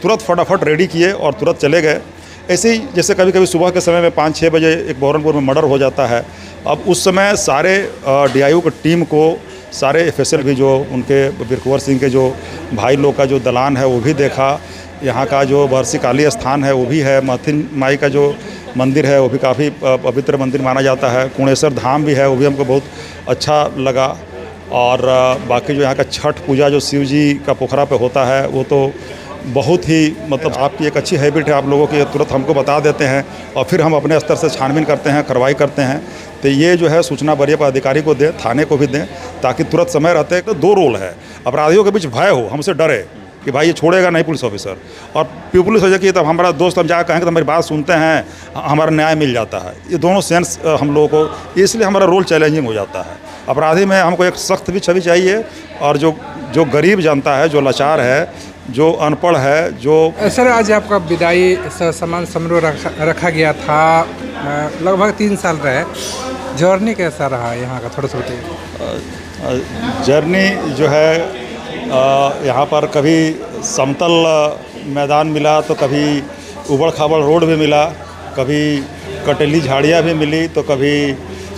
तुरंत फटाफट रेडी किए और तुरंत चले गए। ऐसे ही जैसे कभी कभी सुबह के समय में 5-6 बजे एक बहरमपुर में मर्डर हो जाता है। अब उस समय सारे डीआईओ की टीम को, सारे एफएसएल भी, जो उनके बिरकुंवर सिंह के जो भाई लोग का जो दलान है वो भी देखा। यहाँ का जो बरसी काली स्थान है वो भी है। महथिन माई का जो मंदिर है वो भी काफ़ी पवित्र मंदिर माना जाता है। कुणेश्वर धाम भी है, वो भी हमको बहुत अच्छा लगा। और बाकी जो यहाँ का छठ पूजा जो शिव जी का पोखरा पे होता है वो तो बहुत ही, मतलब आपकी एक अच्छी हैबिट है आप लोगों की, तुरंत हमको बता देते हैं और फिर हम अपने स्तर से छानबीन करते हैं, कार्रवाई करते हैं। तो ये जो है सूचना वरीय पदाधिकारी को दें, थाने को भी दें, ताकि तुरंत समय रहते। तो 2 रोल है, अपराधियों के बीच भय हो, हमसे डरे कि भाई ये छोड़ेगा नहीं पुलिस ऑफिसर, और पुलिस हो जाए कि तब हमारा दोस्त हम जाकर कहेंगे तो हमारी बात सुनते हैं, हमारा न्याय मिल जाता है। ये दोनों सेंस हम लोगों को, इसलिए हमारा रोल चैलेंजिंग हो जाता है। अपराधी में हमको एक सख्त भी छवि चाहिए, और जो गरीब जनता है, जो लाचार है, जो अनपढ़ है, जो। सर, आज आपका विदाई सम्मान समारोह रखा गया था, लगभग 3 साल रहे। जर्नी कैसा रहा यहाँ का, थोड़ा सा बताइए। जर्नी जो है, यहाँ पर कभी समतल मैदान मिला तो कभी उबड़ खाबड़ रोड भी मिला, कभी कटेली झाड़ियाँ भी मिली, तो कभी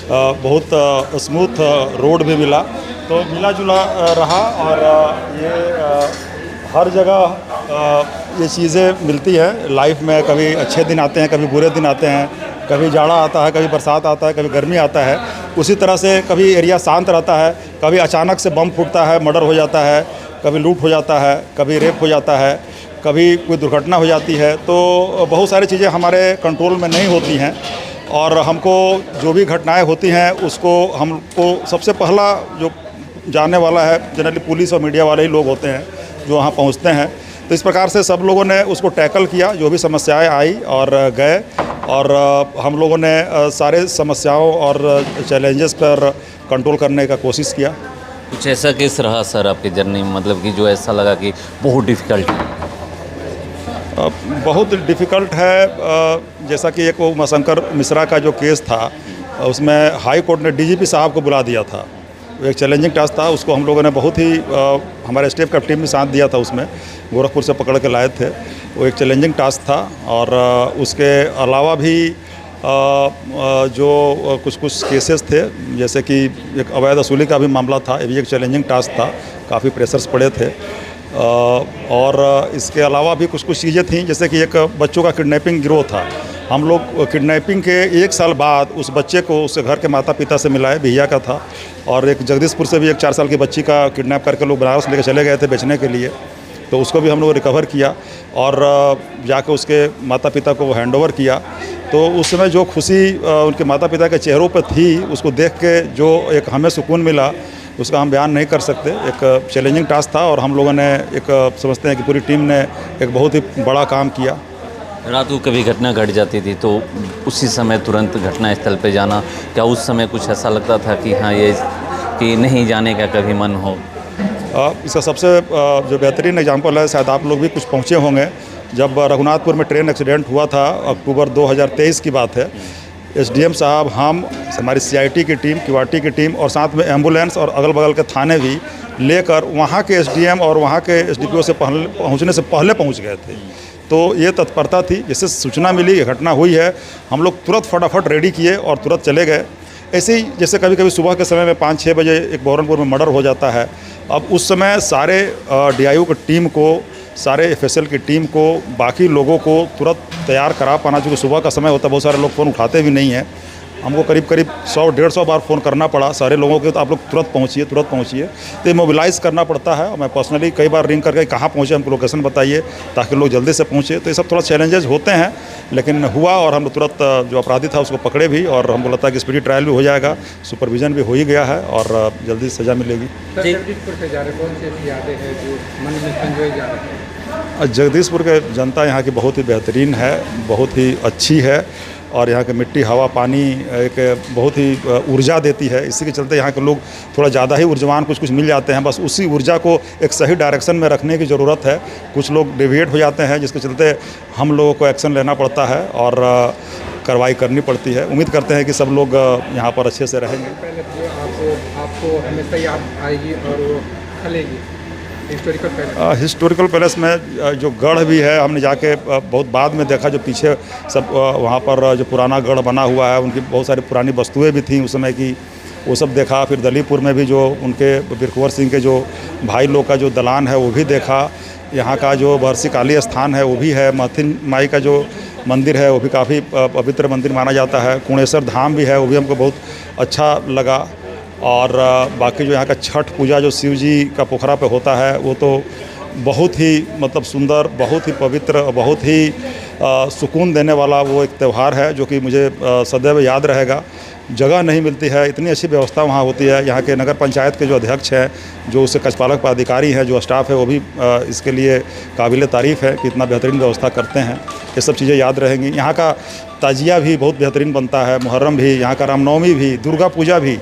बहुत स्मूथ रोड भी मिला। तो मिला जुला रहा। और ये हर जगह ये चीज़ें मिलती हैं लाइफ में। कभी अच्छे दिन आते हैं, कभी बुरे दिन आते हैं, कभी जाड़ा आता है, कभी बरसात आता है, कभी गर्मी आता है। उसी तरह से कभी एरिया शांत रहता है, कभी अचानक से बम फूटता है, मर्डर हो जाता है, कभी लूट हो जाता है, कभी रेप हो जाता है, कभी कोई दुर्घटना हो जाती है। तो बहुत सारी चीज़ें हमारे कंट्रोल में नहीं होती हैं, और हमको जो भी घटनाएं होती हैं उसको हमको सबसे पहला जो जानने वाला है जनरली पुलिस और मीडिया वाले ही लोग होते हैं जो वहाँ पहुँचते हैं। तो इस प्रकार से सब लोगों ने उसको टैकल किया, जो भी समस्याएं आई, और गए। और हम लोगों ने सारे समस्याओं और चैलेंजेस पर कंट्रोल करने का कोशिश किया। कुछ ऐसा केस रहा सर आपकी जर्नी में, मतलब कि जो ऐसा लगा कि बहुत डिफ़िकल्ट है? बहुत डिफ़िकल्ट है। जैसा कि एक वो उमाशंकर मिश्रा का जो केस था, उसमें हाई कोर्ट ने डीजीपी साहब को बुला दिया था। एक चैलेंजिंग टास्क था, उसको हम लोगों ने बहुत ही हमारे स्टेट का टीम भी साथ दिया था उसमें, गोरखपुर से पकड़ के लाए थे। वो एक चैलेंजिंग टास्क था। और उसके अलावा भी जो कुछ केसेस थे, जैसे कि एक अवैध वसूली का भी मामला था, ये भी एक चैलेंजिंग टास्क था, काफ़ी प्रेशर्स पड़े थे। और इसके अलावा भी कुछ चीज़ें थीं, जैसे कि एक बच्चों का किडनैपिंग गिरोह था। हम लोग किडनैपिंग के 1 साल बाद उस बच्चे को उसके घर के माता पिता से मिलाए, बिहिया का था। और एक जगदीशपुर से भी एक 4 साल की बच्ची का किडनैप करके लोग बनारस लेकर चले गए थे बेचने के लिए, तो उसको भी हम लोग रिकवर किया और जाके उसके माता पिता को हैंडओवर किया। तो उस समय जो खुशी उनके माता पिता के चेहरों पर थी, उसको देख के जो एक हमें सुकून मिला, उसका हम बयान नहीं कर सकते। एक चैलेंजिंग टास्क था, और हम लोगों ने एक समझते हैं कि पूरी टीम ने एक बहुत ही बड़ा काम किया। रात को कभी घटना घट जाती थी तो उसी समय तुरंत घटनास्थल पे जाना, क्या उस समय कुछ ऐसा लगता था कि हाँ, ये कि नहीं जाने का कभी मन हो? इसका सबसे जो बेहतरीन एग्जाम्पल है, शायद आप लोग भी कुछ पहुँचे होंगे, जब रघुनाथपुर में ट्रेन एक्सीडेंट हुआ था, अक्टूबर 2023 की बात है। एसडीएम साहब, हम, हमारी सीआईटी की टीम, क्यूआरटी की टीम, और साथ में एम्बुलेंस और अगल बगल के थाने भी लेकर वहाँ के एसडीएम और वहाँ के एसडीपीओ से पहुँचने से पहले पहुँच गए थे। तो ये तत्परता थी। जैसे सूचना मिली, ये घटना हुई है, हम लोग तुरंत फटाफट रेडी किए और तुरंत चले गए। ऐसे ही जैसे कभी कभी सुबह के समय में 5-6 बजे एक बहरमपुर में मर्डर हो जाता है। अब उस समय सारे डीआईओ की टीम को, सारे एफएसएल की टीम को, बाकी लोगों को तुरंत तैयार करा पाना, चूँकि सुबह का समय होता है, बहुत सारे लोग फ़ोन उठाते भी नहीं हैं। हमको करीब 100-150 बार फ़ोन करना पड़ा सारे लोगों के, तो आप लोग तुरंत पहुँचिए। तो मोबिलाइज़ करना पड़ता है, और मैं पर्सनली कई बार रिंग करके कहाँ पहुँचे, हमको लोकेशन बताइए, ताकि लोग जल्दी से पहुँचे। तो ये सब थोड़ा चैलेंजेस होते हैं, लेकिन हुआ, और हम लोग तुरंत जो अपराधी था उसको पकड़े भी, और हमको लगता है कि स्पीडी ट्रायल भी हो जाएगा, सुपरविजन भी हो ही गया है, और जल्दी सज़ा मिलेगी। जगदीशपुर के जनता यहाँ की बहुत ही बेहतरीन है, बहुत ही अच्छी है, और यहाँ के मिट्टी, हवा, पानी एक बहुत ही ऊर्जा देती है। इसी के चलते यहाँ के लोग थोड़ा ज़्यादा ही ऊर्जावान कुछ मिल जाते हैं। बस उसी ऊर्जा को एक सही डायरेक्शन में रखने की ज़रूरत है। कुछ लोग डेविएट हो जाते हैं, जिसके चलते हम लोगों को एक्शन लेना पड़ता है और कार्रवाई करनी पड़ती है। उम्मीद करते हैं कि सब लोग यहाँ पर अच्छे से रहेंगे। आपको हमेशा याद आएगी और वो खलेगी। Historical palace? हिस्टोरिकल पैलेस में जो गढ़ भी है, हमने जाके बहुत बाद में देखा, जो पीछे सब वहाँ पर जो पुराना गढ़ बना हुआ है, उनकी बहुत सारी पुरानी वस्तुएं भी थी उस समय की, वो सब देखा। फिर दलीपुर में भी जो उनके बिरकुंवर सिंह के जो भाई लोग का जो दलान है वो भी देखा। यहाँ का जो बरसी काली स्थान है वो भी है। महथिन माई का जो मंदिर है वो भी काफ़ी पवित्र मंदिर माना जाता है। कुणेश्वर धाम भी है, वो भी हमको बहुत अच्छा लगा। और बाकी जो यहाँ का छठ पूजा जो शिव जी का पोखरा पे होता है, वो तो बहुत ही मतलब सुंदर, बहुत ही पवित्र, बहुत ही सुकून देने वाला वो एक त्यौहार है, जो कि मुझे सदैव याद रहेगा। जगह नहीं मिलती है, इतनी अच्छी व्यवस्था वहाँ होती है। यहाँ के नगर पंचायत के जो अध्यक्ष हैं, जो उससे कचपालक पदाधिकारी हैं, जो स्टाफ है, वो भी इसके लिए काबिल तारीफ़ है कि इतना बेहतरीन व्यवस्था करते हैं। ये सब चीज़ें याद रहेंगी। यहाँ का ताजिया भी बहुत बेहतरीन बनता है, मुहर्रम भी, यहाँ का रामनवमी भी, दुर्गा पूजा भी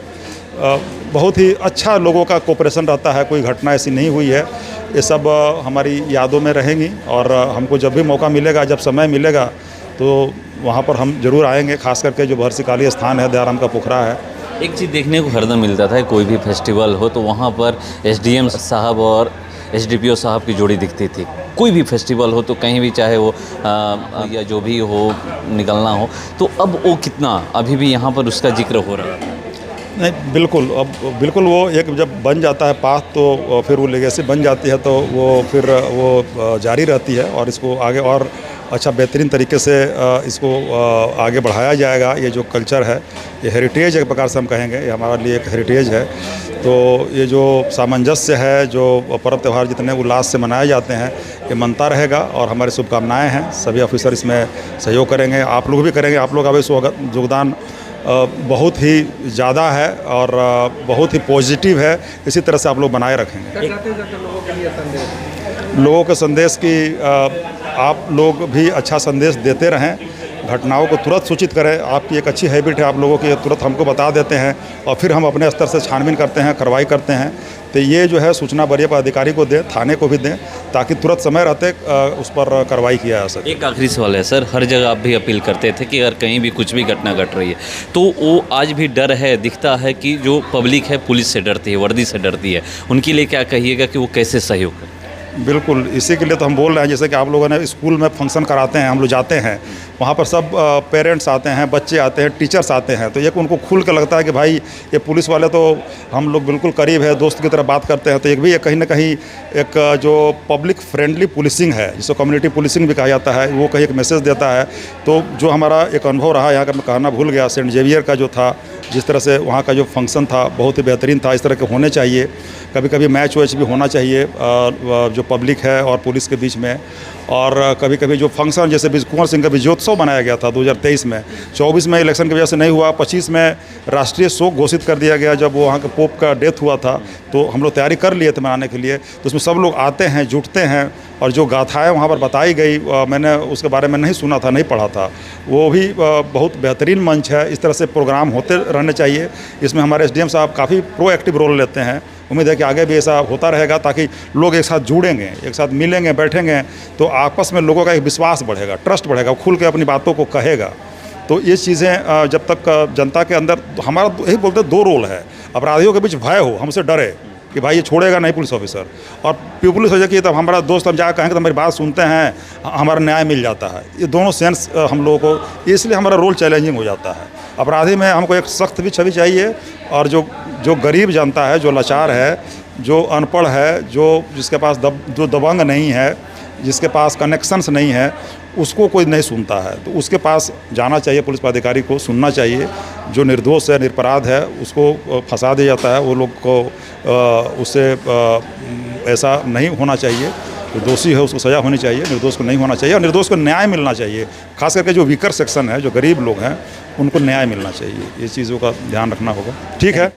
बहुत ही अच्छा लोगों का कोऑपरेशन रहता है। कोई घटना ऐसी नहीं हुई है। ये सब हमारी यादों में रहेंगी और हमको जब भी मौका मिलेगा, जब समय मिलेगा, तो वहाँ पर हम ज़रूर आएंगे। खास करके जो बरसी काली स्थान है, दयाराम का पोखरा है। एक चीज़ देखने को हरदम मिलता था, कोई भी फेस्टिवल हो तो वहाँ पर एसडीएम साहब और एसडीपीओ साहब की जोड़ी दिखती थी। कोई भी फेस्टिवल हो तो कहीं भी, चाहे वो या जो भी हो, निकलना हो, तो अब वो कितना अभी भी यहाँ पर उसका जिक्र हो रहा है? नहीं, बिल्कुल, अब बिल्कुल वो एक जब बन जाता है पाथ, तो फिर वो लेगेसी बन जाती है, तो वो फिर वो जारी रहती है और इसको आगे और अच्छा बेहतरीन तरीके से इसको आगे बढ़ाया जाएगा। ये जो कल्चर है, ये हेरिटेज एक प्रकार से हम कहेंगे, ये हमारे लिए एक हेरिटेज है। तो ये जो सामंजस्य है, जो पर्व त्यौहार जितने उल्लास से मनाए जाते हैं, ये मनता रहेगा और हमारी शुभकामनाएँ हैं। सभी ऑफिसर इसमें सहयोग करेंगे, आप लोग भी करेंगे। आप लोग का भी योगदान बहुत ही ज़्यादा है और बहुत ही पॉजिटिव है। इसी तरह से आप लोग बनाए रखेंगे। लोगों के संदेश की आप लोग भी अच्छा संदेश देते रहें, घटनाओं को तुरंत सूचित करें। आपकी एक अच्छी हैबिट है आप लोगों की, तुरंत हमको बता देते हैं और फिर हम अपने स्तर से छानबीन करते हैं, कार्रवाई करते हैं। तो ये जो है सूचना वरीय पदाधिकारी को दें, थाने को भी दें, ताकि तुरंत समय रहते उस पर कार्रवाई किया जा सके। एक आखिरी सवाल है सर, हर जगह आप भी अपील करते थे कि अगर कहीं भी कुछ भी घटना घट रही है तो वो आज भी डर है, दिखता है कि जो पब्लिक है पुलिस से डरती है, वर्दी से डरती है। उनके लिए क्या कहिएगा कि वो कैसे सहयोग करें? बिल्कुल, इसी के लिए तो हम बोल रहे हैं। जैसे कि आप लोगों ने स्कूल में फंक्शन कराते हैं, हम लोग जाते हैं, वहाँ पर सब पेरेंट्स आते हैं, बच्चे आते हैं, टीचर्स आते हैं, तो एक उनको खुल के लगता है कि भाई ये पुलिस वाले तो हम लोग बिल्कुल करीब है, दोस्त की तरह बात करते हैं। तो एक भी कहीं ना कहीं एक जो पब्लिक फ्रेंडली पुलिसिंग है, जिसको कम्युनिटी पुलिसिंग भी कहा जाता है, वो कहीं एक मैसेज देता है। तो जो हमारा एक अनुभव रहा यहाँ का, मैं कहना भूल गया, सेंट जेवियर का जो था, जिस तरह से वहाँ का जो फंक्शन था बहुत ही बेहतरीन था। इस तरह के होने चाहिए। कभी कभी मैच वैच भी होना चाहिए जो पब्लिक है और पुलिस के बीच में। और कभी कभी जो फंक्शन, जैसे कुंवर सिंह का विजयोत्सव बनाया गया था 2023 में, 24 में इलेक्शन की वजह से नहीं हुआ, 25 में राष्ट्रीय शोक घोषित कर दिया गया जब वो वहाँ के पोप का डेथ हुआ था। तो हम लोग तैयारी कर लिए थे मनाने के लिए। तो उसमें सब लोग आते हैं, जुटते हैं और जो गाथाएँ वहाँ पर बताई गई, मैंने उसके बारे में नहीं सुना था, नहीं पढ़ा था, वो भी बहुत बेहतरीन मंच है। इस तरह से प्रोग्राम होते रहने चाहिए। इसमें हमारे एसडीएम साहब काफ़ी प्रोएक्टिव रोल लेते हैं। उम्मीद है कि आगे भी ऐसा होता रहेगा, ताकि लोग एक साथ जुड़ेंगे, एक साथ मिलेंगे, बैठेंगे, तो आपस में लोगों का एक विश्वास बढ़ेगा, ट्रस्ट बढ़ेगा, खुल के अपनी बातों को कहेगा। तो ये चीज़ें जब तक जनता के अंदर, हमारा यही बोलते हैं, दो रोल है। अपराधियों के बीच भय हो, हमसे डरे कि भाई ये छोड़ेगा नहीं पुलिस ऑफिसर, और पुलिस हो जाए कि तब हमारा दोस्त हम जाकर कहेंगे तो हमारी बात सुनते हैं, हमारा न्याय मिल जाता है। ये दोनों सेंस हम लोगों को, इसलिए हमारा रोल चैलेंजिंग हो जाता है। अपराधी में हमको एक सख्त भी छवि चाहिए, और जो गरीब जनता है, जो लाचार है, जो अनपढ़ है, जिसके पास जो दबंग नहीं है, जिसके पास कनेक्शंस नहीं है, उसको कोई नहीं सुनता है। तो उसके पास जाना चाहिए, पुलिस पदाधिकारी को सुनना चाहिए। जो निर्दोष है, निरपराध है, उसको फंसा दिया जाता है। वो लोग को उससे ऐसा नहीं होना चाहिए। जो दोषी है उसको सज़ा होनी चाहिए, निर्दोष को नहीं होना चाहिए, और निर्दोष को न्याय मिलना चाहिए। खास करके जो वीकर सेक्शन है, जो गरीब लोग हैं, उनको न्याय मिलना चाहिए। ये चीज़ों का ध्यान रखना होगा। ठीक है।